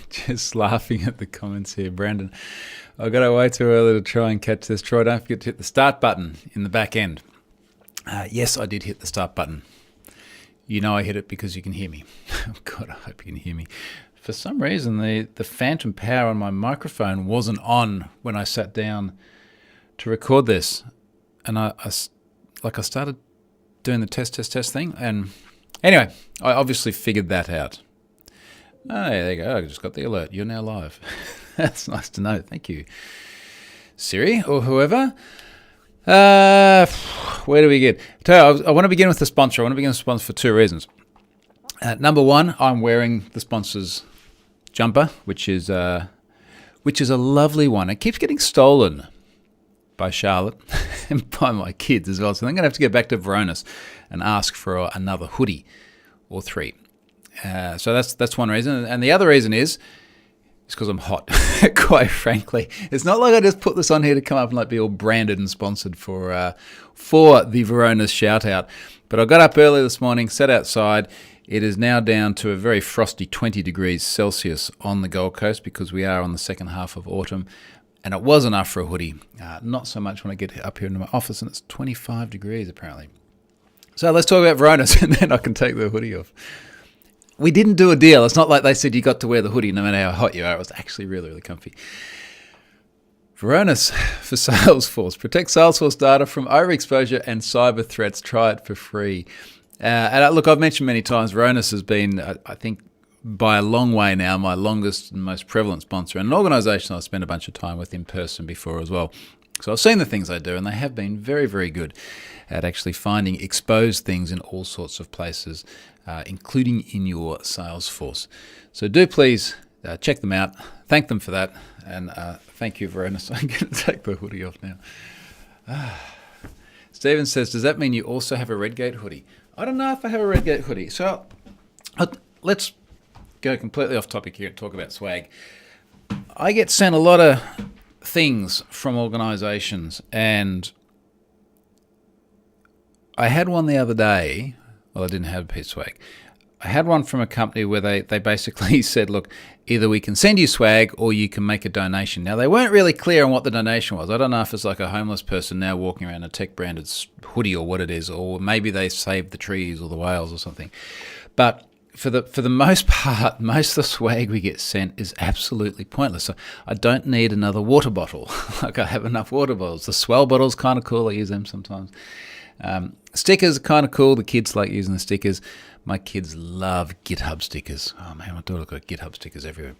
Just laughing at the comments here, Brandon. I got away too early to try and catch this. Troy, don't forget to hit the start button in the back end. Yes, I did hit the start button. You know I hit it because you can hear me. Oh God, I hope you can hear me. For some reason, the phantom power on my microphone wasn't on when I sat down to record this. And I started doing the test thing. And anyway, I obviously figured that out. Oh, there you go. I just got the alert. You're now live. That's nice to know. Thank you, Siri or whoever. Where do we get? I want to begin with the sponsor. I want to begin with the sponsor for two reasons. Number one, I'm wearing the sponsor's jumper, which is a lovely one. It keeps getting stolen by Charlotte and by my kids as well. So I'm going to have to get back to Veronis and ask for another hoodie or three. So that's one reason. And the other reason is because I'm hot, quite frankly. It's not like I just put this on here to come up and be all branded and sponsored for the Veronis shout out. But I got up early this morning, sat outside. It is now down to a very frosty 20 degrees Celsius on the Gold Coast because we are on the second half of autumn. And it was enough for a hoodie. Not so much when I get up here into my office and it's 25 degrees apparently. So let's talk about Veronis and then I can take the hoodie off. We didn't do a deal. It's not like they said you got to wear the hoodie no matter how hot you are. It was actually really, really comfy. Veronis for Salesforce. Protect Salesforce data from overexposure and cyber threats. Try it for free. Look, I've mentioned many times, Veronis has been, I think, by a long way now, my longest and most prevalent sponsor, and an organisation I've spent a bunch of time with in person before as well. So I've seen the things they do, and they have been very, very good at actually finding exposed things in all sorts of places, including in your Salesforce. So do please check them out. Thank them for that, and thank you, Veronis. I'm going to take the hoodie off now. Stephen says, does that mean you also have a Redgate hoodie? I don't know if I have a Redgate hoodie. So let's go completely off topic here and talk about swag. I get sent a lot of things from organisations, and I had one the other day. Well, I didn't have a piece of swag. I had one from a company where they basically said, look, either we can send you swag or you can make a donation. Now, they weren't really clear on what the donation was. I don't know if it's like a homeless person now walking around a tech-branded hoodie or what it is, or maybe they saved the trees or the whales or something. But for the most part, most of the swag we get sent is absolutely pointless. So I don't need another water bottle. Like I have enough water bottles. The Swell bottle's kind of cool. I use them sometimes. Stickers are kind of cool. The kids like using the stickers. My kids love GitHub stickers. Oh man, my daughter got GitHub stickers everywhere,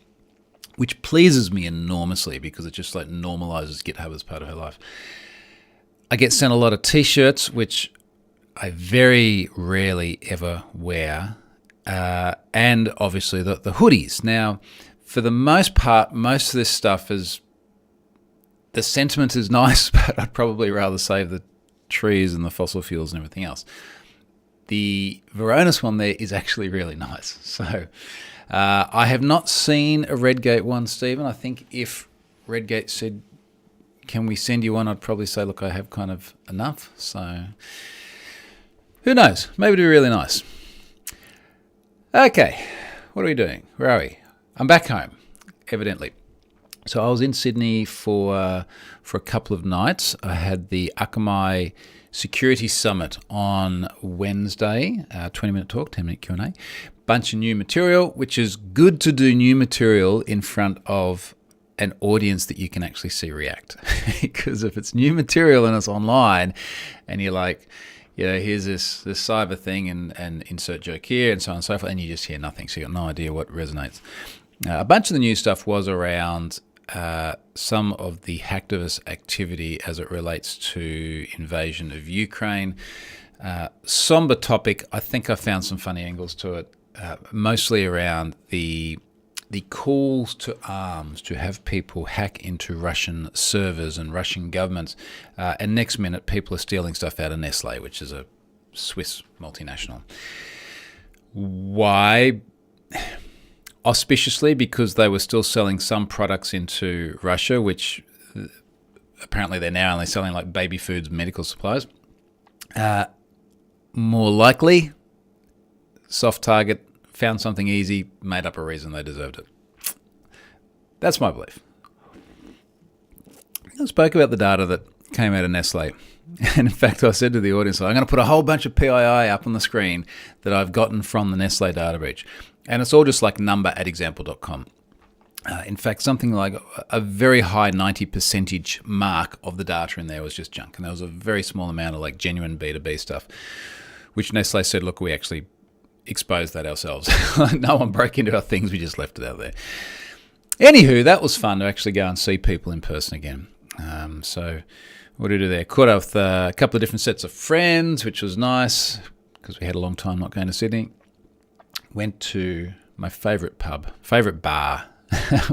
which pleases me enormously because it just like normalizes GitHub as part of her life. I get sent a lot of t-shirts, which I very rarely ever wear. And obviously the hoodies. Now, for the most part, most of this stuff is, the sentiment is nice, but I'd probably rather save the trees and the fossil fuels and everything else. The Veronis one there is actually really nice. So I have not seen a Redgate one, Stephen. I think if Redgate said, can we send you one, I'd probably say, look, I have kind of enough. So who knows? Maybe it'd be really nice. Okay, what are we doing? Where are we? I'm back home, evidently. So I was in Sydney for a couple of nights. I had the Akamai Security Summit on Wednesday, 20-minute talk, 10-minute Q&A. Bunch of new material, which is good to do new material in front of an audience that you can actually see react. Because if it's new material and it's online and you're like, here's this cyber thing and insert joke here and so on and so forth, and you just hear nothing. So you got no idea what resonates. A bunch of the new stuff was around some of the hacktivist activity as it relates to invasion of Ukraine. Somber topic. I think I found some funny angles to it, mostly around the calls to arms to have people hack into Russian servers and Russian governments. And next minute, people are stealing stuff out of Nestle, which is a Swiss multinational. Why? Auspiciously, because they were still selling some products into Russia, which apparently they're now only selling like baby foods, medical supplies. More likely, soft target, found something easy, made up a reason they deserved it. That's my belief. I spoke about the data that came out of Nestle. And in fact, I said to the audience, I'm going to put a whole bunch of PII up on the screen that I've gotten from the Nestle data breach. And it's all just like number@example.com. In fact, something like a very high 90% mark of the data in there was just junk. And there was a very small amount of like genuine B2B stuff, which Nestle said, look, we actually exposed that ourselves. No one broke into our things. We just left it out there. Anywho, that was fun to actually go and see people in person again. So what did we do there? Caught up with a couple of different sets of friends, which was nice because we had a long time not going to Sydney. Went to my favourite bar,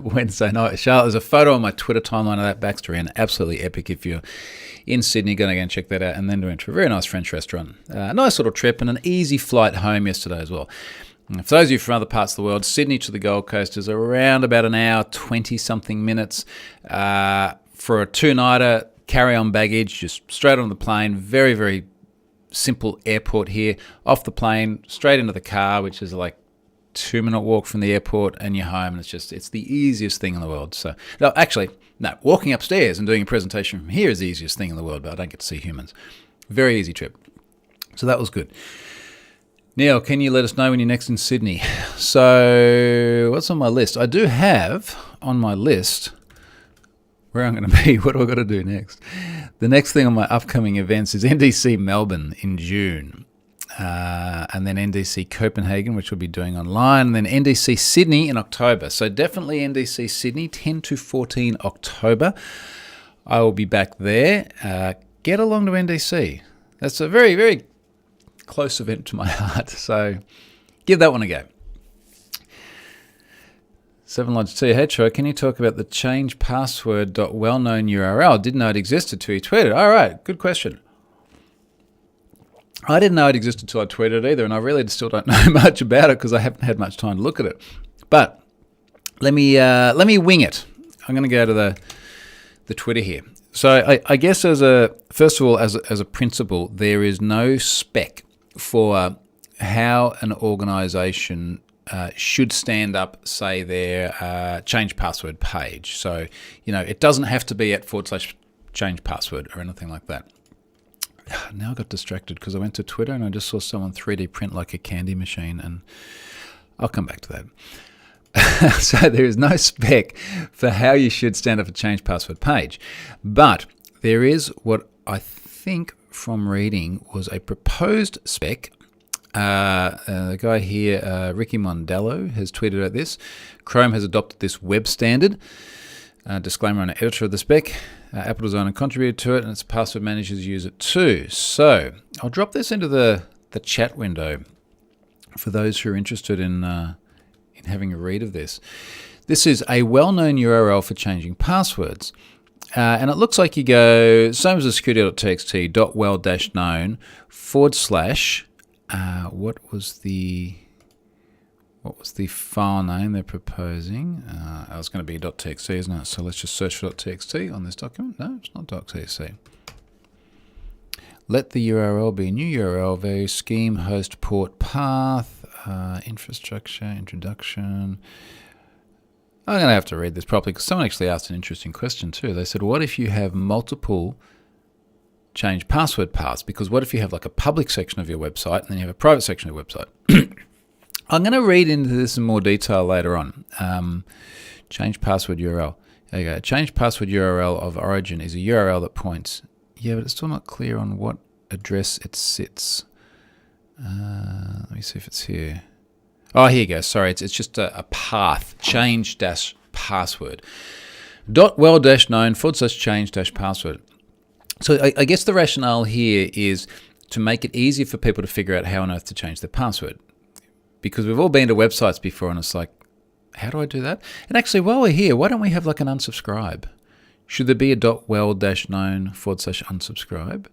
Wednesday night. Charlotte, there's a photo on my Twitter timeline of that backstory, and absolutely epic. If you're in Sydney, going to go and check that out. And then went to a very nice French restaurant. Nice little trip and an easy flight home yesterday as well. And for those of you from other parts of the world, Sydney to the Gold Coast is around about an hour, 20-something minutes. For a two-nighter, carry-on baggage, just straight on the plane. Very, very simple airport here. Off the plane, straight into the car, which is like 2-minute walk from the airport, and you're home. And it's the easiest thing in the world. So, no, actually, no, walking upstairs and doing a presentation from here is the easiest thing in the world, but I don't get to see humans. Very easy trip. So that was good. Neil, can you let us know when you're next in Sydney? So what's on my list? I do have on my list where I'm going to be. What do I got to do next? The next thing on my upcoming events is NDC Melbourne in June. And then NDC Copenhagen, which we'll be doing online, and then NDC Sydney in October. So definitely NDC Sydney, 10 to 14 October. I will be back there. Get along to NDC. That's a very, very close event to my heart. So give that one a go. 7 Lodge TH, can you talk about the change password.well-known URL? Didn't know it existed till you tweeted. All right, good question. I didn't know it existed until I tweeted it either, and I really still don't know much about it because I haven't had much time to look at it. But let me wing it. I'm going to go to the Twitter here. So I guess first of all, as a principle, there is no spec for how an organisation should stand up, say, their change password page. So, it doesn't have to be at /change password or anything like that. Now I got distracted because I went to Twitter and I just saw someone 3D print like a candy machine, and I'll come back to that. So there is no spec for how you should stand up a change password page. But there is what I think from reading was a proposed spec. The guy here, Ricky Mondello, has tweeted out this. Chrome has adopted this web standard. Disclaimer on an editor of the spec. Apple designed and contributed to it, and its password managers use it too. So I'll drop this into the chat window for those who are interested in having a read of this. This is a well-known URL for changing passwords. And it looks like you go, same as the security.txt, .well-known / what was the file name they're proposing? It's going to be .txt, isn't it? So let's just search for .txt on this document. No, it's not .txt. Let the URL be a new URL, value, scheme, host, port, path, infrastructure, introduction. I'm going to have to read this properly because someone actually asked an interesting question too. They said, what if you have multiple change password paths? Because what if you have like a public section of your website and then you have a private section of your website? I'm going to read into this in more detail later on. Change password URL. There you go. Change password URL of origin is a URL that points. Yeah, but it's still not clear on what address it sits. Let me see if it's here. Oh, here you go. Sorry, it's just a path. Change password. .well-known / password. So I guess the rationale here is to make it easier for people to figure out how on earth to change their password. Because we've all been to websites before and it's like, how do I do that? And actually, while we're here, why don't we have like an unsubscribe? Should there be a .well-known / unsubscribe?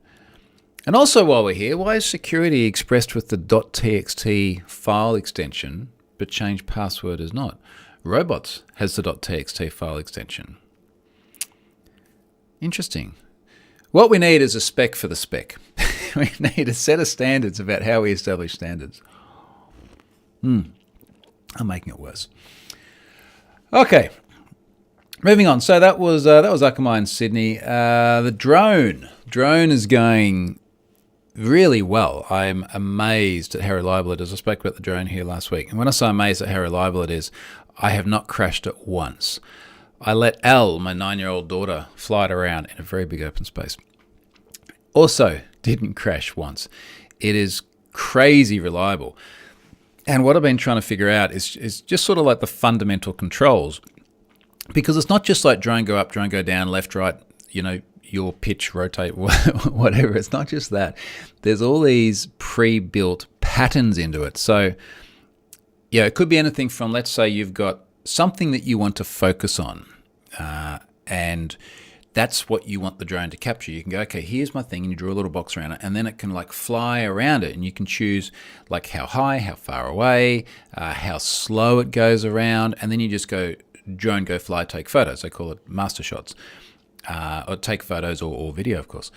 And also while we're here, why is security expressed with the .txt file extension, but change password is not? Robots has the .txt file extension. Interesting. What we need is a spec for the spec. We need a set of standards about how we establish standards. I'm making it worse. Okay. Moving on. So that was Akamai in Sydney. The drone is going really well. I'm amazed at how reliable it is. I spoke about the drone here last week, and when I say amazed at how reliable it is, I have not crashed it once. I let Elle, my 9-year-old daughter, fly it around in a very big open space. Also, didn't crash once. It is crazy reliable. And what I've been trying to figure out is just sort of like the fundamental controls, because it's not just like drone go up, drone go down, left, right, your pitch, rotate, whatever. It's not just that. There's all these pre-built patterns into it. So, yeah, it could be anything from, let's say you've got something that you want to focus on, and that's what you want the drone to capture. You can go, okay, here's my thing, and you draw a little box around it, and then it can like fly around it, and you can choose like how high, how far away, how slow it goes around, and then you just go drone, go fly, take photos. They call it master shots, or take photos or video, of course,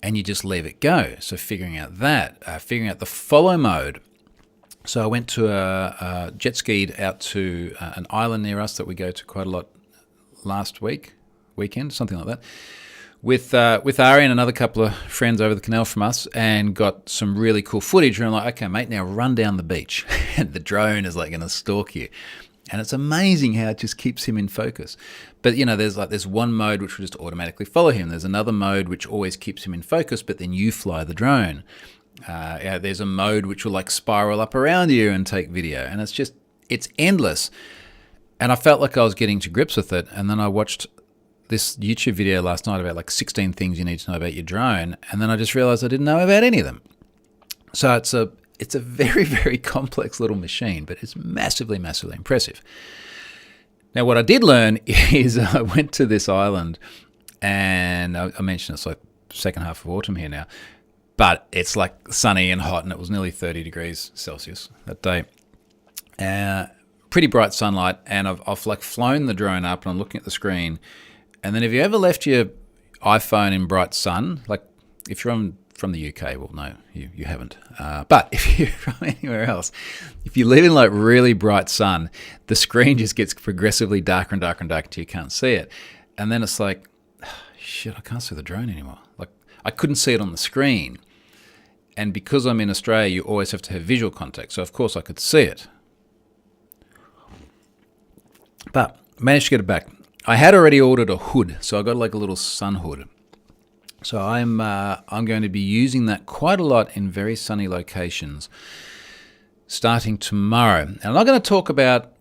and you just leave it go. So figuring out that, figuring out the follow mode. So I went to a jet skied out to an island near us that we go to quite a lot last weekend, something like that, with Ari and another couple of friends over the canal from us, and got some really cool footage. And I'm like, okay, mate, now run down the beach. And the drone is like going to stalk you. And it's amazing how it just keeps him in focus. But, there's one mode which will just automatically follow him. There's another mode which always keeps him in focus, but then you fly the drone. There's a mode which will like spiral up around you and take video. And it's endless. And I felt like I was getting to grips with it. And then I watched this YouTube video last night about like 16 things you need to know about your drone. And then I just realized I didn't know about any of them. So it's a very, very complex little machine, but it's massively, massively impressive. Now, what I did learn is I went to this island, and I mentioned it's like second half of autumn here now, but it's like sunny and hot, and it was nearly 30 degrees Celsius that day. Pretty bright sunlight, and I've like flown the drone up, and I'm looking at the screen. And then have you ever left your iPhone in bright sun? Like if you're from the UK, well, no, you haven't. But if you're from anywhere else, if you live in like really bright sun, the screen just gets progressively darker and darker and darker until you can't see it. And then it's like, shit, I can't see the drone anymore. Like I couldn't see it on the screen. And because I'm in Australia, you always have to have visual contact. So of course I could see it. But managed to get it back. I had already ordered a hood, so I got like a little sun hood. So I'm going to be using that quite a lot in very sunny locations starting tomorrow. And I'm not going to talk about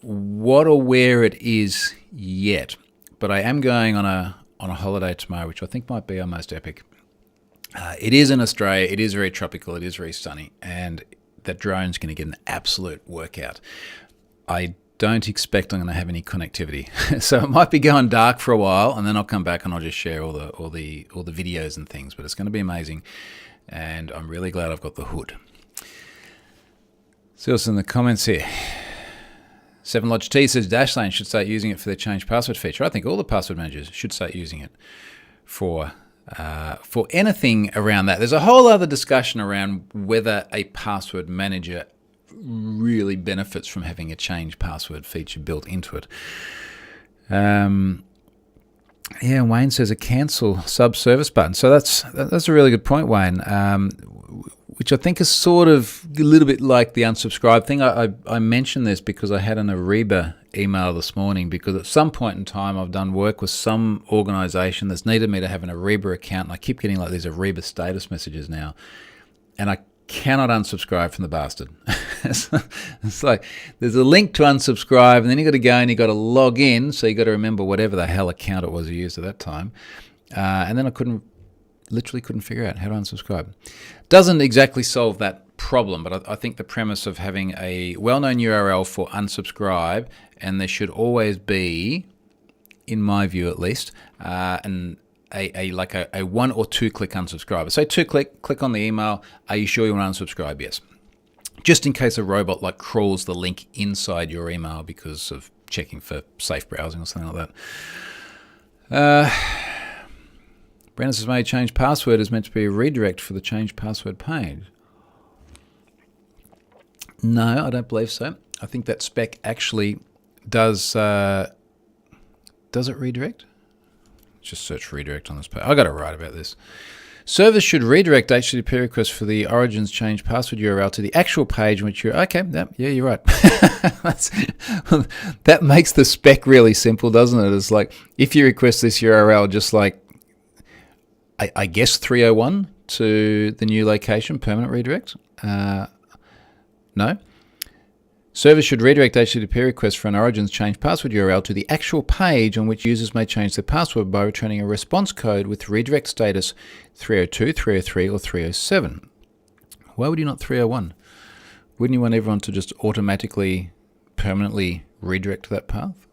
what or where it is yet, but I am going on a holiday tomorrow, which I think might be almost epic. It is in Australia. It is very tropical. It is very sunny, and that drone's going to get an absolute workout. I don't expect I'm going to have any connectivity, so it might be going dark for a while, and then I'll come back and I'll just share all the videos and things. But it's going to be amazing, and I'm really glad I've got the hood. See what's in the comments here. 7Lodge T says Dashlane should start using it for their change password feature. I think all the password managers should start using it for anything around that. There's a whole other discussion around whether a password manager really benefits from having a change password feature built into it. Wayne says a cancel sub-service button. So that's a really good point, Wayne, which I think is sort of a little bit like the unsubscribe thing. I mentioned this because I had an Ariba email this morning, because at some point in time I've done work with some organization that's needed me to have an Ariba account, and I keep getting like these Ariba status messages now, and I cannot unsubscribe from the bastard. It's like there's a link to unsubscribe, and then you got to go and you got to log in, so you got to remember whatever the hell account it was you used at that time, and then I literally couldn't figure out how to unsubscribe. Doesn't exactly solve that problem, but I think the premise of having a well-known URL for unsubscribe, and there should always be, in my view at least, a 1 or 2 click unsubscribe. Say 2 click on the email. Are you sure you want to unsubscribe? Yes. Just in case a robot like crawls the link inside your email because of checking for safe browsing or something like that. Brandon says, "May change password is meant to be a redirect for the change password page." No, I don't believe so. I think that spec actually does Does it redirect? Just search redirect on this page. I got to write about this. Servers should redirect HTTP requests for the origins change password URL to the actual page in which you're... Okay, yeah, you're right. That makes the spec really simple, doesn't it? It's like, if you request this URL, just like, I guess 301 to the new location, permanent redirect? No. Servers should redirect HTTP requests for an origins change password URL to the actual page on which users may change their password by returning a response code with redirect status 302, 303, or 307. Why would you not 301? Wouldn't you want everyone to just automatically, permanently redirect to that path?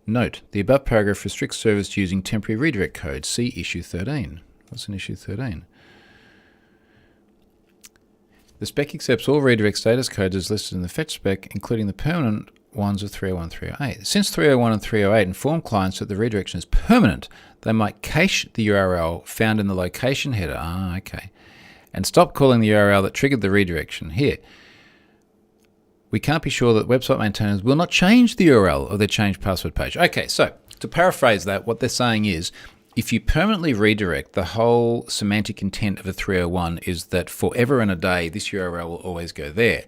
Note, the above paragraph restricts servers using temporary redirect code. See issue 13. What's in issue 13? The spec accepts all redirect status codes as listed in the fetch spec, including the permanent ones of 301 and 308. Since 301 and 308 inform clients that the redirection is permanent, they might cache the URL found in the location header. Okay. And stop calling the URL that triggered the redirection. Here, we can't be sure that website maintainers will not change the URL of their change password page. Okay, so to paraphrase that, what they're saying is, if you permanently redirect, the whole semantic intent of a 301 is that forever and a day, this URL will always go there.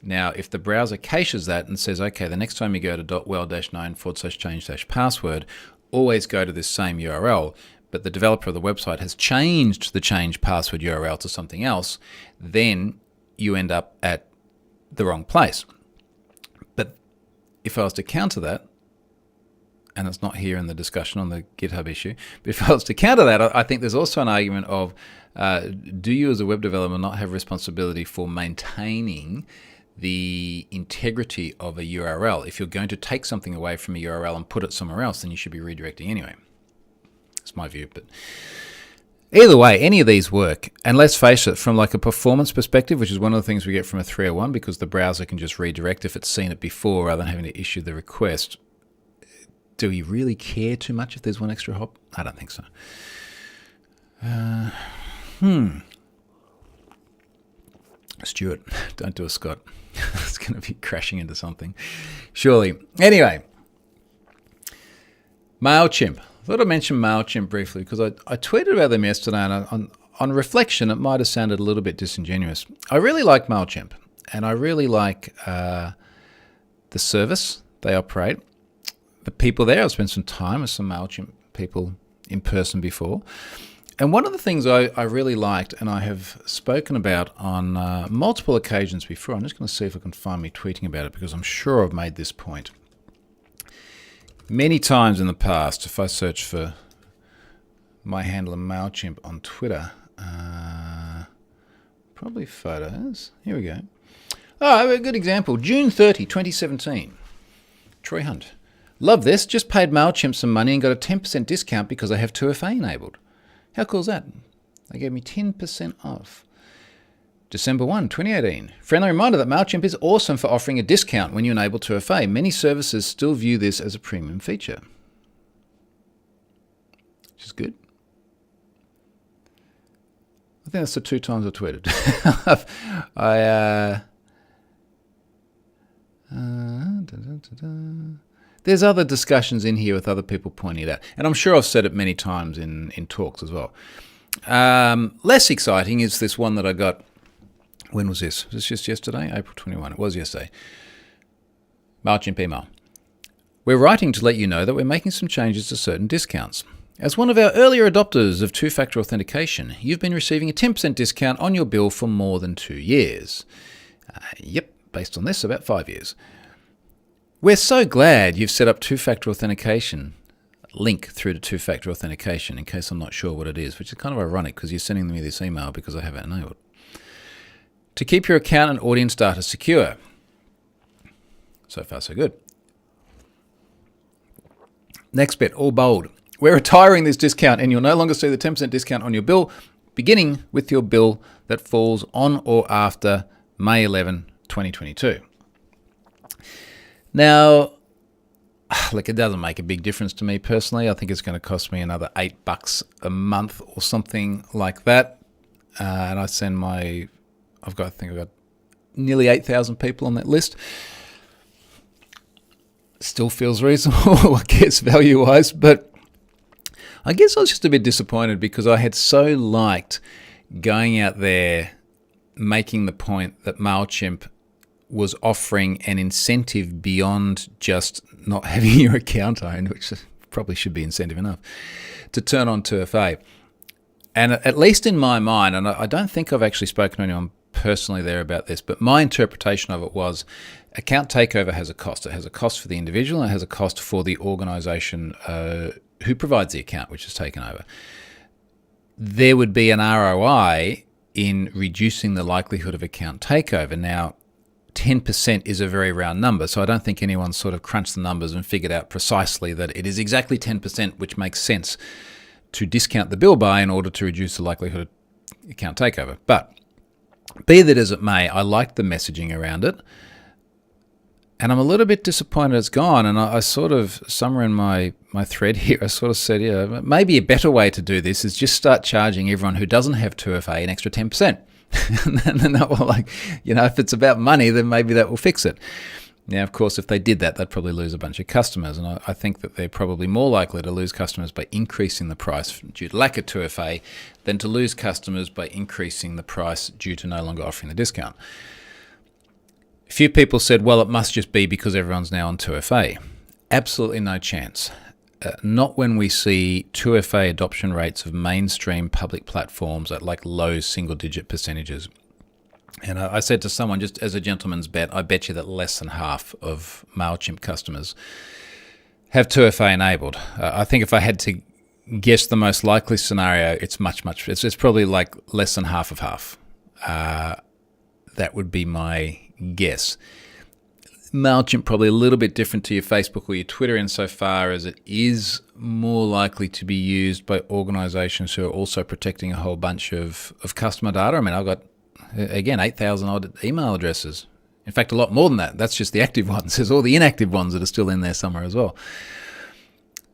Now, if the browser caches that and says, okay, the next time you go to .well-9/change-password, always go to this same URL, but the developer of the website has changed the change password URL to something else, then you end up at the wrong place. But if I was to counter that, and it's not here in the discussion on the GitHub issue, but if I was to counter that, I think there's also an argument of, do you as a web developer not have responsibility for maintaining the integrity of a URL? If you're going to take something away from a URL and put it somewhere else, then you should be redirecting anyway. That's my view. But either way, any of these work. And let's face it, from like a performance perspective, which is one of the things we get from a 301, because the browser can just redirect if it's seen it before rather than having to issue the request. Do we really care too much if there's one extra hop? I don't think so. Stuart, don't do a Scott. It's going to be crashing into something. Surely. Anyway, Mailchimp. I thought I'd mention Mailchimp briefly because I tweeted about them yesterday, and on reflection, it might have sounded a little bit disingenuous. I really like Mailchimp, and I really like the service they operate. The people there, I've spent some time with some Mailchimp people in person before. And one of the things I really liked, and I have spoken about on multiple occasions before, I'm just going to see if I can find me tweeting about it because I'm sure I've made this point many times in the past. If I search for my handle Mailchimp on Twitter, probably photos. Here we go. Oh, a good example. June 30, 2017. Troy Hunt. Love this. Just paid Mailchimp some money and got a 10% discount because I have 2FA enabled. How cool is that? They gave me 10% off. December 1, 2018. Friendly reminder that Mailchimp is awesome for offering a discount when you enable 2FA. Many services still view this as a premium feature. Which is good. I think that's the 2 times I tweeted. There's other discussions in here with other people pointing it out. And I'm sure I've said it many times in talks as well. Less exciting is this one that I got. When was this? Was this just yesterday? April 21. It was yesterday. Mailchimp email. We're writing to let you know that we're making some changes to certain discounts. As one of our earlier adopters of two-factor authentication, you've been receiving a 10% discount on your bill for more than 2 years. Yep, based on this, about 5 years. We're so glad you've set up two-factor authentication link through to two-factor authentication, in case I'm not sure what it is, which is kind of ironic because you're sending me this email because I have it enabled. To keep your account and audience data secure. So far, so good. Next bit, all bold. We're retiring this discount and you'll no longer see the 10% discount on your bill, beginning with your bill that falls on or after May 11, 2022. Now, look, it doesn't make a big difference to me personally. I think it's going to cost me another $8 a month or something like that. And I send I've got nearly 8,000 people on that list. still feels reasonable, I guess, value-wise. But I guess I was just a bit disappointed because I had so liked going out there making the point that Mailchimp was offering an incentive beyond just not having your account owned, which probably should be incentive enough, to turn on 2FA. And at least in my mind, and I don't think I've actually spoken to anyone personally there about this, but my interpretation of it was account takeover has a cost. It has a cost for the individual, and it has a cost for the organisation who provides the account, which is taken over. There would be an ROI in reducing the likelihood of account takeover. Now, 10% is a very round number, so I don't think anyone's sort of crunched the numbers and figured out precisely that it is exactly 10%, which makes sense to discount the bill by in order to reduce the likelihood of account takeover. But be that as it may, I liked the messaging around it, and I'm a little bit disappointed it's gone. And I sort of, somewhere in my thread here, I sort of said, yeah, maybe a better way to do this is just start charging everyone who doesn't have 2FA an extra 10%. And then that will, if it's about money, then maybe that will fix it. Now, of course, if they did that, they'd probably lose a bunch of customers. And I think that they're probably more likely to lose customers by increasing the price due to lack of 2FA than to lose customers by increasing the price due to no longer offering the discount. A few people said, well, it must just be because everyone's now on 2FA. Absolutely no chance. Not when we see 2FA adoption rates of mainstream public platforms at low single-digit percentages. And I said to someone, just as a gentleman's bet, I bet you that less than half of Mailchimp customers have 2FA enabled. I think if I had to guess the most likely scenario, it's it's probably less than half of half. That would be my guess. Mailchimp probably a little bit different to your Facebook or your Twitter insofar as it is more likely to be used by organisations who are also protecting a whole bunch of customer data. I mean, I've got, again, 8,000 odd email addresses. In fact, a lot more than that. That's just the active ones. There's all the inactive ones that are still in there somewhere as well.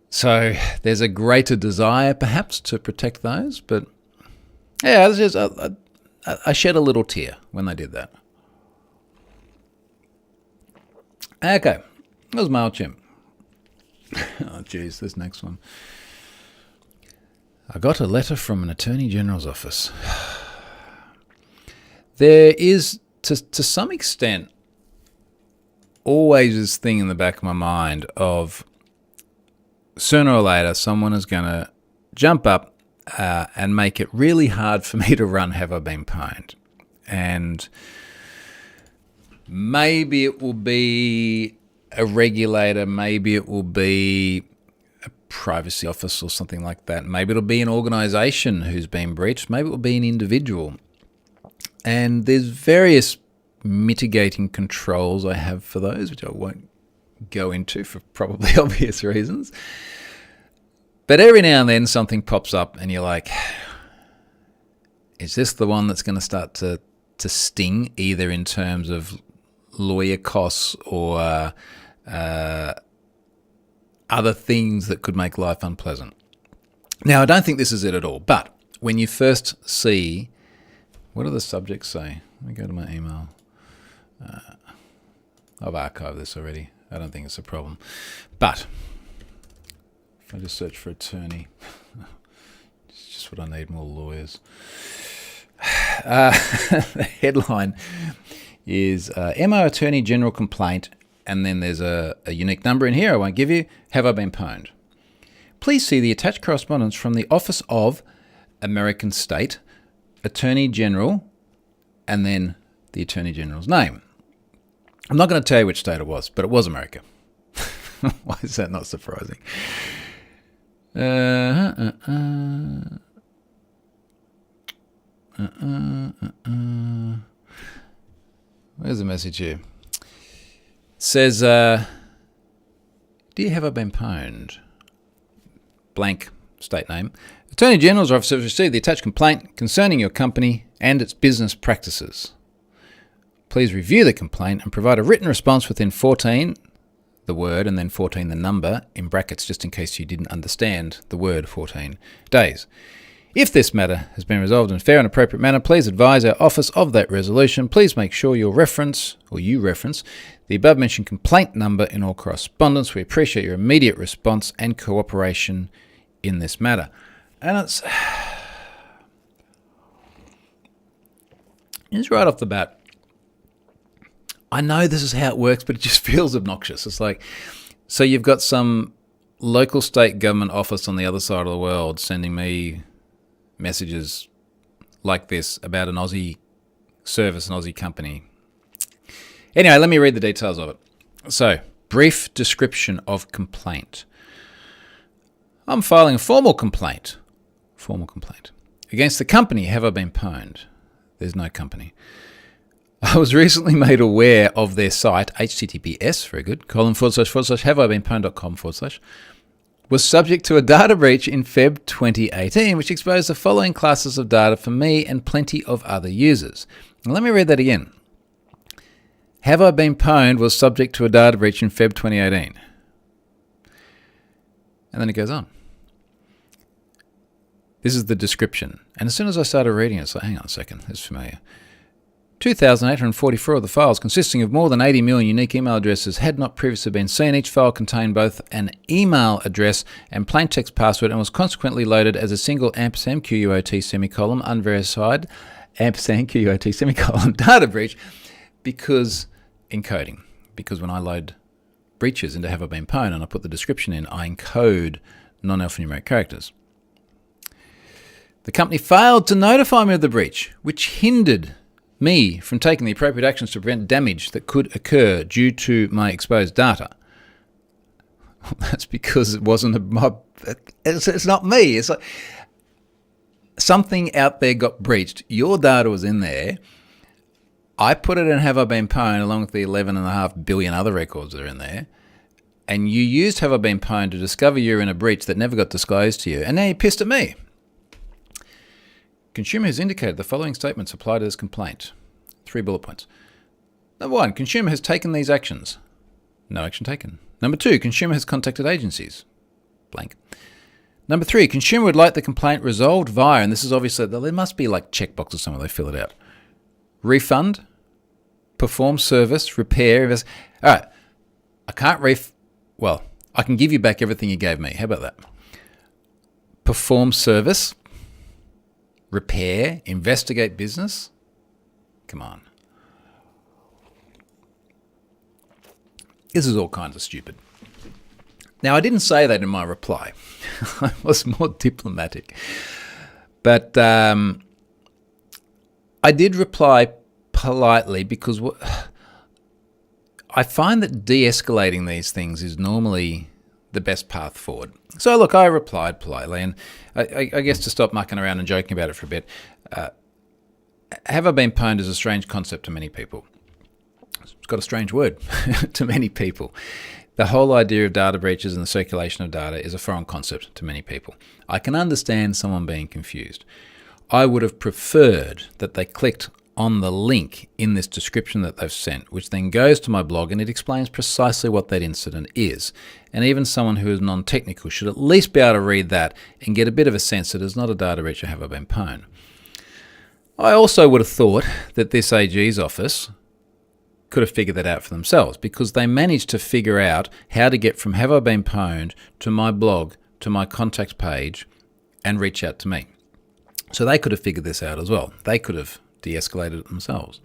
So there's a greater desire perhaps to protect those. But yeah, I shed a little tear when they did that. Okay, that was Mailchimp. Oh, geez, this next one. I got a letter from an Attorney General's office. There is, to some extent, always this thing in the back of my mind of sooner or later someone is going to jump up and make it really hard for me to run Have I Been Pwned? And maybe it will be a regulator, maybe it will be a privacy office or something like that. Maybe it'll be an organisation who's been breached. Maybe it will be an individual. And there's various mitigating controls I have for those, which I won't go into for probably obvious reasons. But every now and then something pops up and you're like, is this the one that's going to start to sting, either in terms of lawyer costs or other things that could make life unpleasant? Now, I don't think this is it at all, but when you first see, what do the subjects say? Let me go to my email. I've archived this already. I don't think it's a problem. But if I just search for attorney, it's just what I need, more lawyers. The headline is MO Attorney General complaint, and then there's a unique number in here I won't give you. Have I been pwned? Please see the attached correspondence from the Office of American State Attorney General, and then the Attorney General's name. I'm not going to tell you which state it was, but it was America. Why is that not surprising? Where's the message here? It says, do you have I been pwned? Blank state name. Attorney General's office has received the attached complaint concerning your company and its business practices. Please review the complaint and provide a written response within 14, the word, and then 14 the number, in brackets just in case you didn't understand the word 14 days. If this matter has been resolved in a fair and appropriate manner, please advise our office of that resolution. Please make sure you reference the above-mentioned complaint number in all correspondence. We appreciate your immediate response and cooperation in this matter. And it's right off the bat, I know this is how it works, but it just feels obnoxious. It's like, so you've got some local state government office on the other side of the world sending me messages like this about an Aussie service, an Aussie company. Anyway, let me read the details of it. So, brief description of complaint. I'm filing a formal complaint against the company Have I Been Pwned. There's no company. I was recently made aware of their site, https, very good, //haveibeenpwned.com/ was subject to a data breach in Feb 2018, which exposed the following classes of data for me and plenty of other users. Now, let me read that again. Have I Been Pwned was subject to a data breach in Feb 2018. And then it goes on. This is the description. And as soon as I started reading it, it's like, hang on a second, this is familiar. 2,844 of the files, consisting of more than 80 million unique email addresses, had not previously been seen. Each file contained both an email address and plaintext password and was consequently loaded as a single &QUOT unverified &QUOT data breach because encoding. Because when I load breaches into Have I Been Pwned and I put the description in, I encode non-alphanumeric characters. The company failed to notify me of the breach, which hindered me from taking the appropriate actions to prevent damage that could occur due to my exposed data. That's because it wasn't it's not me. It's like something out there got breached. Your data was in there. I put it in Have I Been Pwned along with the 11.5 billion other records that are in there. And you used Have I Been Pwned to discover you're in a breach that never got disclosed to you. And now you're pissed at me. Consumer has indicated the following statements apply to this complaint. 3 bullet points. Number 1, consumer has taken these actions. No action taken. Number 2, consumer has contacted agencies. Blank. Number 3, consumer would like the complaint resolved via, and this is obviously, there must be like checkboxes somewhere, they fill it out. Refund, perform service, repair, invest. All right, I can't I can give you back everything you gave me. How about that? Perform service, repair, investigate business. Come on. This is all kinds of stupid. Now, I didn't say that in my reply. I was more diplomatic. But I did reply politely because I find that de-escalating these things is normally the best path forward. So look, I replied politely, and I guess to stop mucking around and joking about it for a bit, Have I Been Pwned is a strange concept to many people. It's got a strange word to many people. The whole idea of data breaches and the circulation of data is a foreign concept to many people. I can understand someone being confused. I would have preferred that they clicked on the link in this description that they've sent, which then goes to my blog and it explains precisely what that incident is. And even someone who is non-technical should at least be able to read that and get a bit of a sense that it's not a data breach of Have I Been Pwned. I also would have thought that this AG's office could have figured that out for themselves, because they managed to figure out how to get from Have I Been Pwned to my blog to my contact page and reach out to me. So they could have figured this out as well. They could have de-escalated it themselves.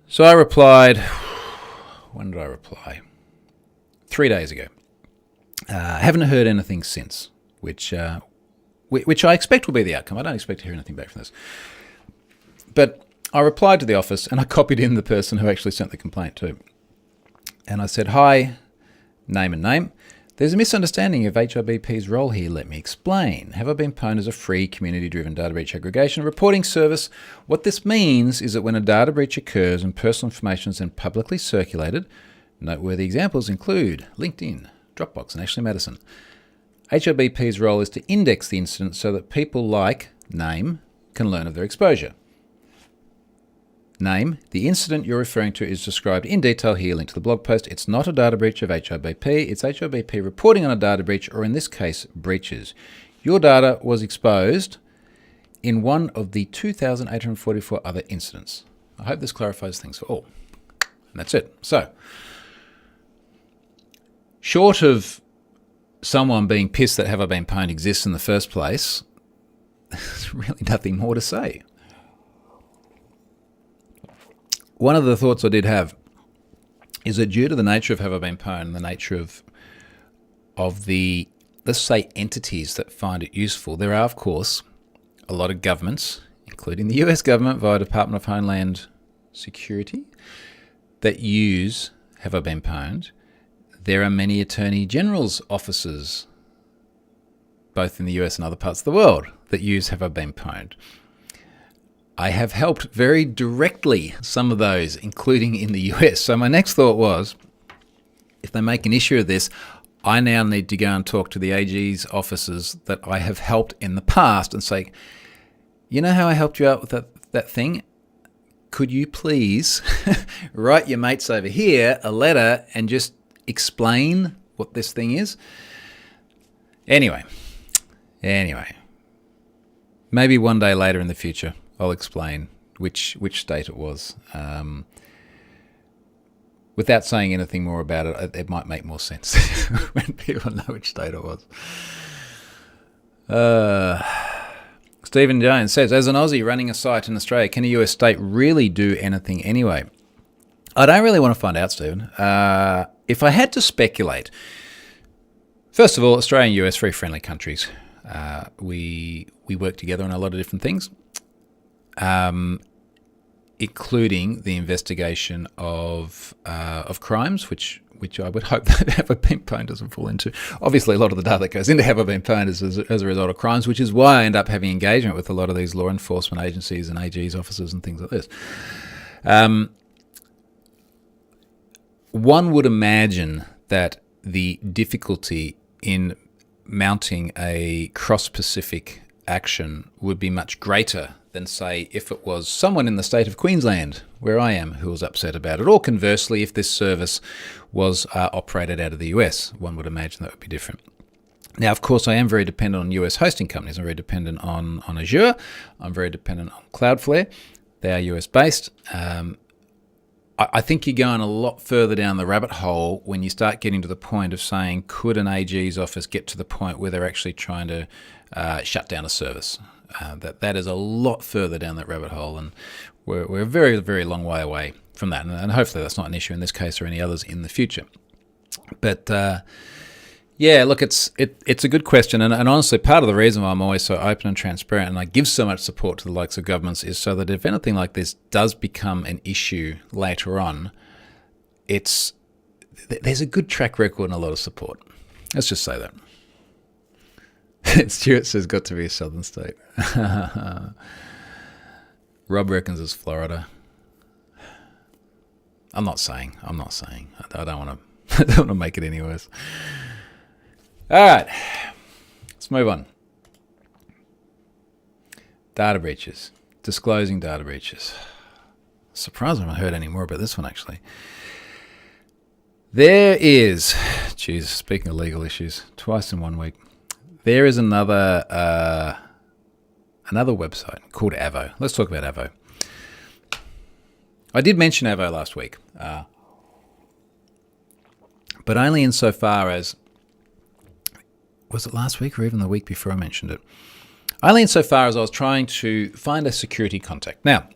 So I replied, when did I reply? 3 days ago. Haven't heard anything since, which I expect will be the outcome. I don't expect to hear anything back from this. But I replied to the office and I copied in the person who actually sent the complaint too. And I said, hi, name and name. There's a misunderstanding of HRBP's role here. Let me explain. Have I Been Pwned as a free community-driven data breach aggregation reporting service? What this means is that when a data breach occurs and personal information is then publicly circulated, noteworthy examples include LinkedIn, Dropbox, and Ashley Madison. HRBP's role is to index the incident so that people like name can learn of their exposure. Name, the incident you're referring to is described in detail here, linked to the blog post. It's not a data breach of HRBP, it's HRBP reporting on a data breach, or in this case, breaches. Your data was exposed in one of the 2,844 other incidents. I hope this clarifies things for all. And that's it. So, short of someone being pissed that Have I Been Pwned exists in the first place, there's really nothing more to say. One of the thoughts I did have is that due to the nature of Have I Been Pwned and the nature of the, let's say, entities that find it useful, there are, of course, a lot of governments, including the US government via Department of Homeland Security, that use Have I Been Pwned. There are many Attorney General's offices, both in the US and other parts of the world, that use Have I Been Pwned. I have helped very directly some of those, including in the US. So my next thought was, if they make an issue of this, I now need to go and talk to the AG's offices that I have helped in the past and say, you know how I helped you out with that thing? Could you please write your mates over here a letter and just explain what this thing is? Anyway, maybe one day later in the future, I'll explain which state it was. Without saying anything more about it, it might make more sense when people know which state it was. Stephen Jones says, as an Aussie running a site in Australia, can a US state really do anything anyway? I don't really want to find out, Stephen. If I had to speculate, first of all, Australia and US, very friendly countries. We work together on a lot of different things, including the investigation of crimes, which I would hope that Have I Been Pwned doesn't fall into. Obviously, a lot of the data that goes into Have I Been Pwned is as a result of crimes, which is why I end up having engagement with a lot of these law enforcement agencies and AG's offices and things like this. One would imagine that the difficulty in mounting a cross-Pacific action would be much greater than, say, if it was someone in the state of Queensland, where I am, who was upset about it. Or conversely, if this service was operated out of the US, one would imagine that would be different. Now, of course, I am very dependent on US hosting companies. I'm very dependent on Azure. I'm very dependent on Cloudflare. They are US-based. I think you're going a lot further down the rabbit hole when you start getting to the point of saying, could an AG's office get to the point where they're actually trying to shut down a service? That is a lot further down that rabbit hole, and we're a very, very long way away from that. And hopefully that's not an issue in this case or any others in the future. But yeah, look, it's a good question, and honestly, part of the reason why I'm always so open and transparent and I give so much support to the likes of governments is so that if anything like this does become an issue later on, there's a good track record and a lot of support. Let's just say that. Stuart says, got to be a southern state. Rob reckons it's Florida. I'm not saying. I don't want to make it any worse. All right, let's move on. Data breaches. Disclosing data breaches. Surprised I haven't heard any more about this one, actually. There is, speaking of legal issues, twice in 1 week, there is another website called Avvo. Let's talk about Avvo. I did mention Avvo last week, but only insofar as, was it last week or even the week before I mentioned it? Only insofar as I was trying to find a security contact. Now,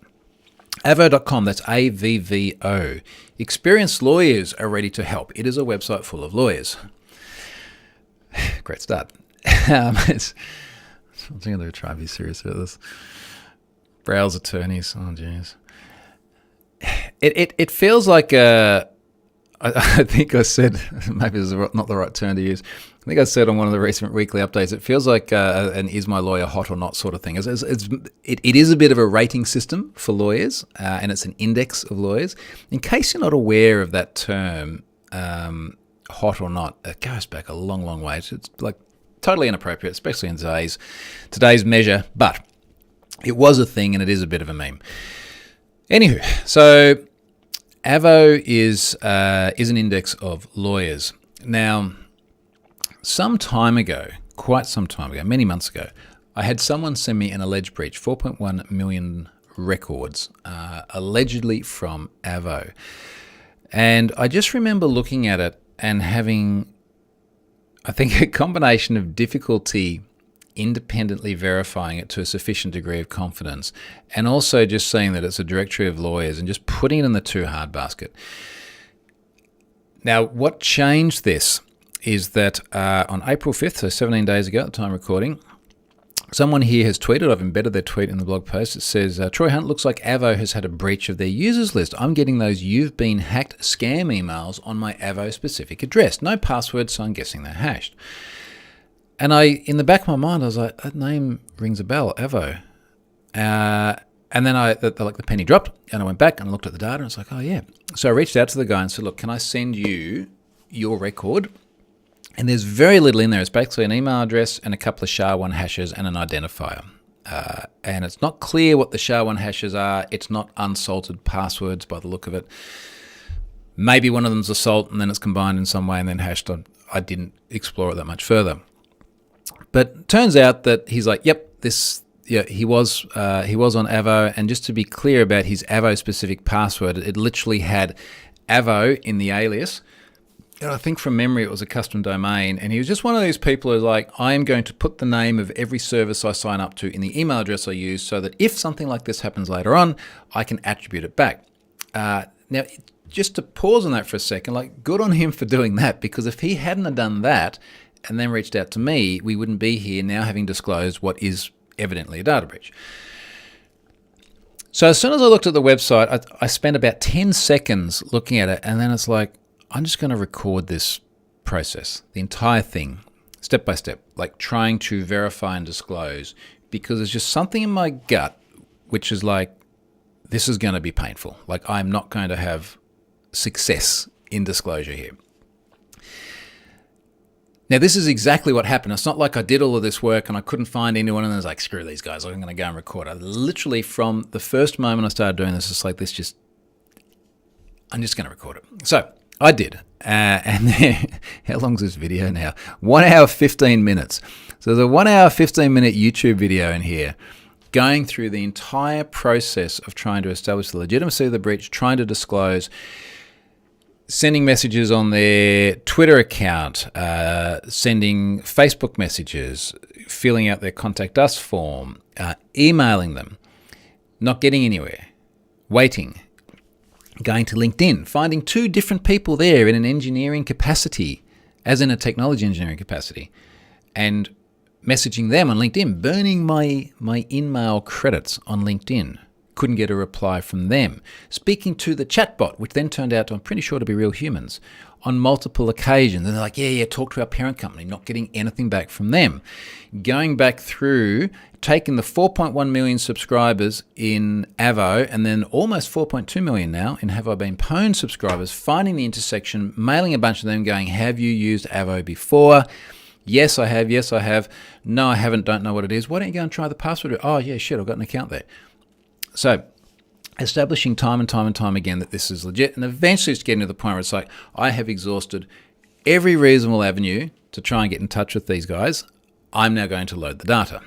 Avvo.com, that's AVVO. Experienced lawyers are ready to help. It is a website full of lawyers. Great start. I'm thinking they'll try to be serious about this. Browse attorneys. Oh, jeez. It feels like I think I said, maybe this is not the right term to use. I think I said on one of the recent weekly updates, it feels like an is my lawyer hot or not sort of thing. It is a bit of a rating system for lawyers, and it's an index of lawyers. In case you're not aware of that term, hot or not, it goes back a long, long way. It's like totally inappropriate, especially in today's measure, but it was a thing and it is a bit of a meme. Anywho, so Avvo is an index of lawyers. Now, some time ago, quite some time ago, many months ago, I had someone send me an alleged breach, 4.1 million records, allegedly from Avvo. And I just remember looking at it and having, I think, a combination of difficulty independently verifying it to a sufficient degree of confidence, and also just saying that it's a directory of lawyers and just putting it in the too hard basket. Now, what changed this is that on April 5th, so 17 days ago at the time of recording, someone here has tweeted, I've embedded their tweet in the blog post, it says, Troy Hunt, looks like Avvo has had a breach of their users list. I'm getting those "you've been hacked" scam emails on my Avvo specific address. No password, so I'm guessing they're hashed. And in the back of my mind, I was like, that name rings a bell, Avvo. And then the penny dropped, and I went back and I looked at the data, and I was like, oh yeah. So I reached out to the guy and said, look, can I send you your record? And there's very little in there. It's basically an email address and a couple of SHA-1 hashes and an identifier. And it's not clear what the SHA-1 hashes are. It's not unsalted passwords by the look of it. Maybe one of them's a salt and then it's combined in some way and then hashed. I didn't explore it that much further. But turns out that he's like, yep, he was on Avvo. And just to be clear about his Avvo specific password, it literally had Avvo in the alias. And I think from memory it was a custom domain, and he was just one of these people who's like, I am going to put the name of every service I sign up to in the email address I use so that if something like this happens later on, I can attribute it back. Now, just to pause on that for a second, like, good on him for doing that, because if he hadn't have done that and then reached out to me, we wouldn't be here now having disclosed what is evidently a data breach. So as soon as I looked at the website, I spent about 10 seconds looking at it, and then it's like, I'm just going to record this process, the entire thing, step by step, like trying to verify and disclose, because there's just something in my gut which is like, this is going to be painful. Like, I'm not going to have success in disclosure here. Now, this is exactly what happened. It's not like I did all of this work and I couldn't find anyone and I was like, screw these guys, I'm going to go and record. I literally, from the first moment I started doing this, it's like, I'm just going to record it. So I did. And then, how long is this video now? 1 hour, 15 minutes. So there's a 1 hour, 15-minute YouTube video in here going through the entire process of trying to establish the legitimacy of the breach, trying to disclose, sending messages on their Twitter account, sending Facebook messages, filling out their contact us form, emailing them, not getting anywhere, waiting, going to LinkedIn, finding 2 different people there in an engineering capacity, as in a technology engineering capacity, and messaging them on LinkedIn, burning my in-mail credits on LinkedIn. Couldn't get a reply from them. Speaking to the chatbot, which then turned out, I'm pretty sure, to be real humans, on multiple occasions. And they're like, yeah, talk to our parent company, not getting anything back from them. Going back through, taking the 4.1 million subscribers in Avvo, and then almost 4.2 million now in Have I Been Pwned subscribers, finding the intersection, mailing a bunch of them, going, have you used Avvo before? Yes, I have. Yes, I have. No, I haven't. Don't know what it is. Why don't you go and try the password? Oh, yeah, shit, I've got an account there. So establishing time and time and time again that this is legit, and eventually it's getting to the point where it's like, I have exhausted every reasonable avenue to try and get in touch with these guys. I'm now going to load the data,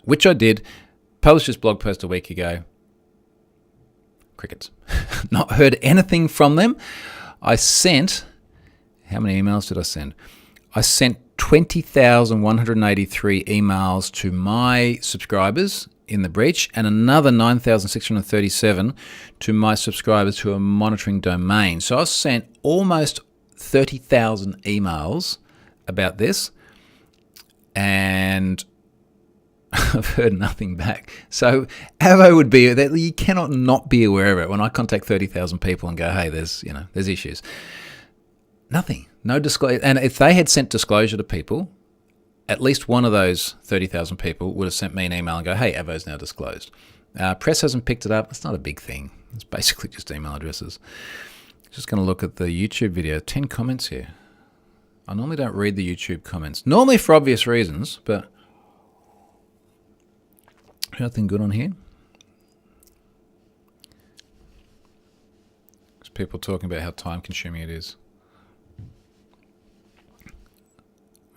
which I did. Published this blog post a week ago. Crickets. Not heard anything from them. I sent, how many emails did I send? I sent 20,183 emails to my subscribers in the breach, and another 9,637 to my subscribers who are monitoring domains. So I've sent almost 30,000 emails about this, and I've heard nothing back. So Avvo would be that you cannot not be aware of it. When I contact 30,000 people and go, hey, there's issues. Nothing, no disclosure. And if they had sent disclosure to people, at least one of those 30,000 people would have sent me an email and go, hey, Avvo's now disclosed. Press hasn't picked it up. It's not a big thing. It's basically just email addresses. Just going to look at the YouTube video. 10 comments here. I normally don't read the YouTube comments. Normally for obvious reasons, but nothing good on here. There's people talking about how time consuming it is.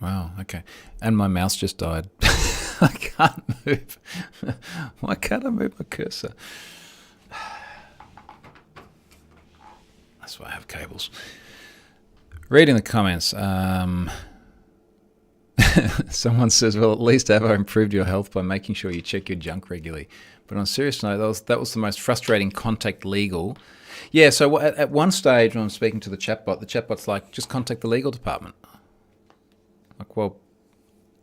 Wow, okay. And my mouse just died. I can't move. Why can't I move my cursor? That's why I have cables. Reading the comments. Someone says, well, at least Avvo improved your health by making sure you check your junk regularly. But on a serious note, that was the most frustrating contact legal. Yeah, so at one stage when I'm speaking to the chatbot's like, just contact the legal department. Like, well,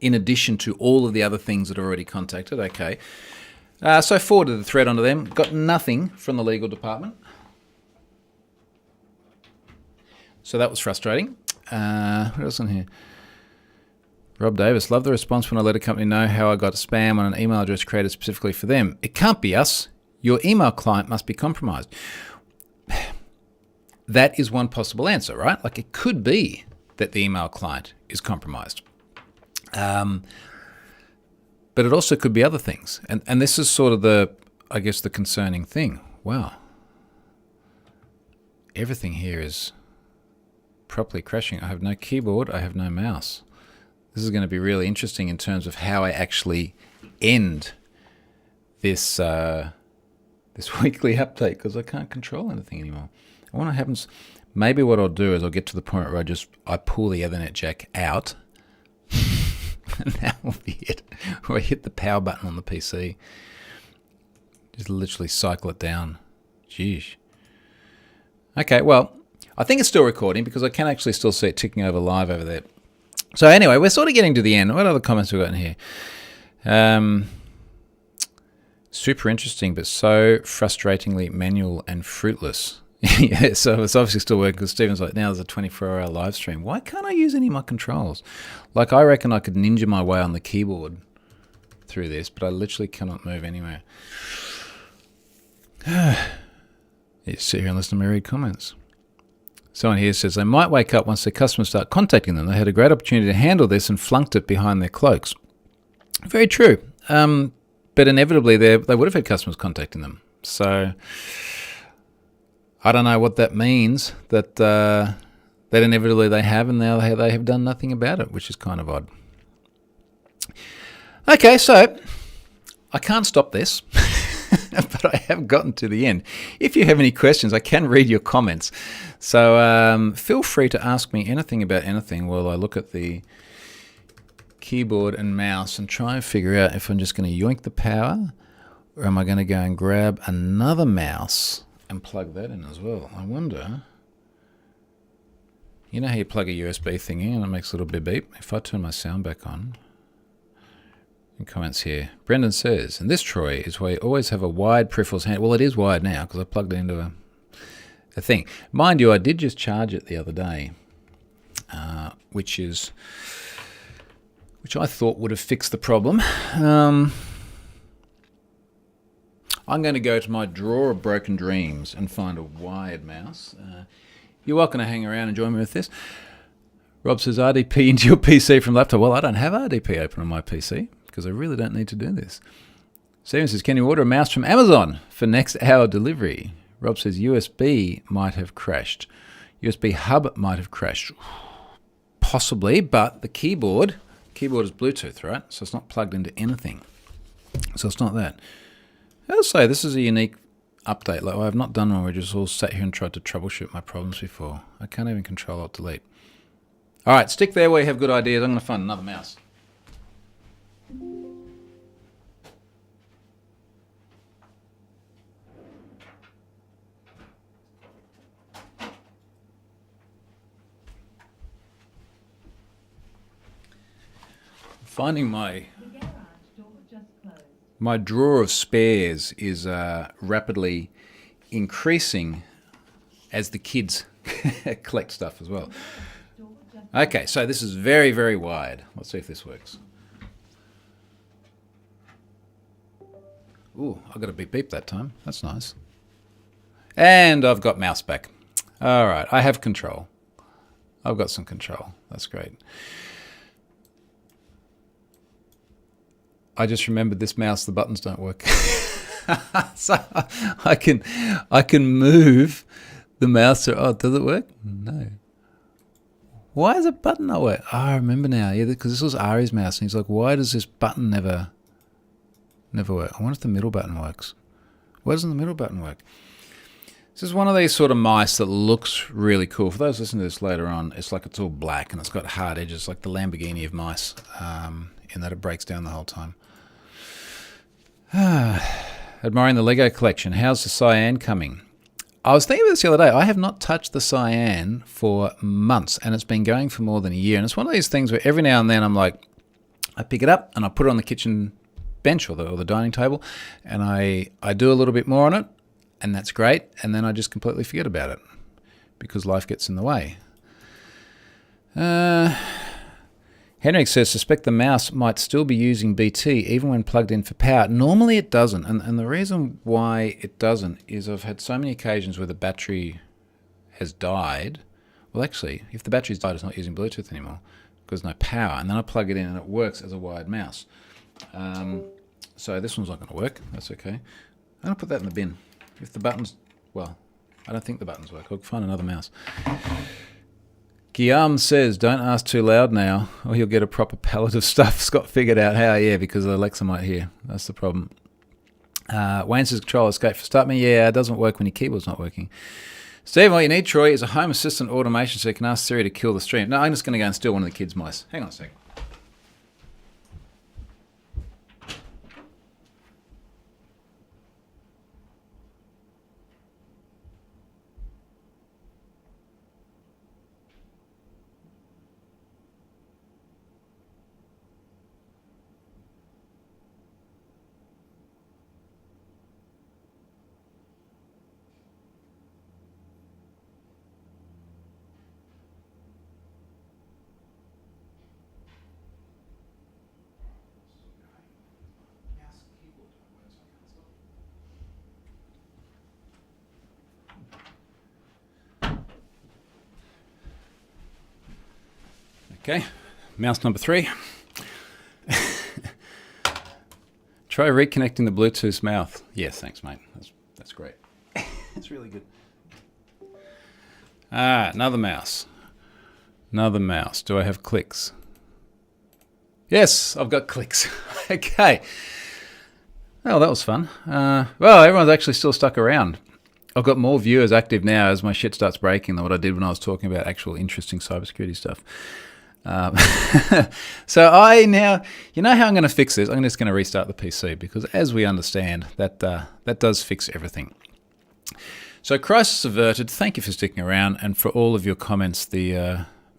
in addition to all of the other things that are already contacted, okay. So I forwarded the thread onto them, got nothing from the legal department. So that was frustrating. What else on here? Rob Davis, love the response when I let a company know how I got spam on an email address created specifically for them. It can't be us. Your email client must be compromised. That is one possible answer, right? Like, it could be that the email client is compromised. But it also could be other things. And this is sort of the concerning thing. Wow. Everything here is properly crashing. I have no keyboard. I have no mouse. This is going to be really interesting in terms of how I actually end this this weekly update, because I can't control anything anymore. I wonder what happens. Maybe what I'll do is I'll get to the point where I pull the Ethernet jack out, and that will be it. Or I hit the power button on the PC. Just literally cycle it down. Jeez. Okay, well, I think it's still recording because I can actually still see it ticking over live over there. So anyway, we're sort of getting to the end. What other comments we got in here? Super interesting, but so frustratingly manual and fruitless. Yeah, so it's obviously still working because Stephen's like, now there's a 24-hour live stream. Why can't I use any of my controls? Like, I reckon I could ninja my way on the keyboard through this, but I literally cannot move anywhere. You sit here and listen to me read comments. Someone here says they might wake up once their customers start contacting them. They had a great opportunity to handle this and flunked it behind their cloaks. Very true. But inevitably they would have had customers contacting them. So I don't know what that means, that inevitably they have, and now they have done nothing about it, which is kind of odd. Okay, so I can't stop this. But I have gotten to the end. If you have any questions, I can read your comments. So feel free to ask me anything about anything while I look at the keyboard and mouse and try and figure out if I'm just going to yoink the power, or am I going to go and grab another mouse and plug that in as well. I wonder, you know how you plug a USB thing in and it makes a little beep beep? If I turn my sound back on. Comments here. Brendan says, and this, Troy, is where you always have a wide peripherals hand. Well, it is wide now because I plugged it into a thing. Mind you, I did just charge it the other day, which I thought would have fixed the problem. I'm going to go to my drawer of broken dreams and find a wired mouse. You're welcome to hang around and join me with this. Rob says, RDP into your PC from laptop. Well, I don't have RDP open on my PC, because I really don't need to do this. Steven says, can you order a mouse from Amazon for next hour delivery? Rob says, USB might have crashed. USB hub might have crashed. Possibly, but the keyboard is Bluetooth, right? So it's not plugged into anything. So it's not that. I'll say this is a unique update. Like, I have not done one where we just all sat here and tried to troubleshoot my problems before. I can't even control Alt Delete. All right, stick there where you have good ideas. I'm going to find another mouse. Finding my drawer of spares is rapidly increasing as the kids collect stuff as well. Okay, so this is very, very wide. Let's see if this works. Ooh, I got a beep beep that time. That's nice. And I've got mouse back. All right, I have control. I've got some control. That's great. I just remembered this mouse, the buttons don't work. So I can move the mouse. Oh, does it work? No. Why is a button not work? Oh, I remember now. Yeah, because this was Ari's mouse, and he's like, why does this button never work? I wonder if the middle button works. Why doesn't the middle button work? This is one of these sort of mice that looks really cool. For those listening to this later on, it's like it's all black and it's got hard edges, like the Lamborghini of mice, in that it breaks down the whole time. Admiring the Lego collection. How's the cyan coming? I was thinking about this the other day. I have not touched the cyan for months, and it's been going for more than a year. And it's one of these things where every now and then I'm like, I pick it up and I put it on the kitchen bench or the dining table, and I do a little bit more on it, and that's great. And then I just completely forget about it because life gets in the way. Henrik says, suspect the mouse might still be using BT even when plugged in for power. Normally it doesn't, and the reason why it doesn't is I've had so many occasions where the battery has died. Well, actually, if the battery's died, it's not using Bluetooth anymore because there's no power, and then I plug it in and it works as a wired mouse. So this one's not going to work. That's okay. I'm going to put that in the bin. If the buttons, well, I don't think the buttons work. I'll find another mouse. Guillaume says, don't ask too loud now, or you'll get a proper pallet of stuff. Scott figured out how, yeah, because Alexa might hear. That's the problem. Wayne says, control escape for start me. Yeah, it doesn't work when your keyboard's not working. Steve, what you need, Troy, is a home assistant automation so you can ask Siri to kill the stream. No, I'm just going to go and steal one of the kids' mice. Hang on a second. Okay, mouse number 3. Try reconnecting the Bluetooth mouth. Yes, thanks, mate. That's great. It's really good. Another mouse. Another mouse. Do I have clicks? Yes, I've got clicks. Okay. Well, that was fun. Well, everyone's actually still stuck around. I've got more viewers active now as my shit starts breaking than what I did when I was talking about actual interesting cybersecurity stuff. So I now, you know how I'm going to fix this? I'm just going to restart the PC because as we understand, that does fix everything. So crisis averted. Thank you for sticking around and for all of your comments.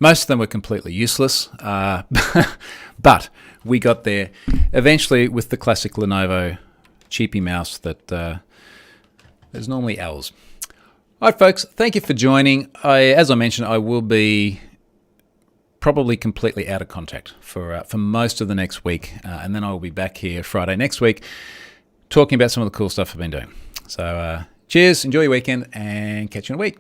Most of them were completely useless, but we got there eventually with the classic Lenovo cheapy mouse that is normally ours. All right, folks, thank you for joining. As I mentioned, I will be probably completely out of contact for most of the next week, and then I will be back here Friday next week talking about some of the cool stuff I've been doing. So cheers, enjoy your weekend, and catch you in a week.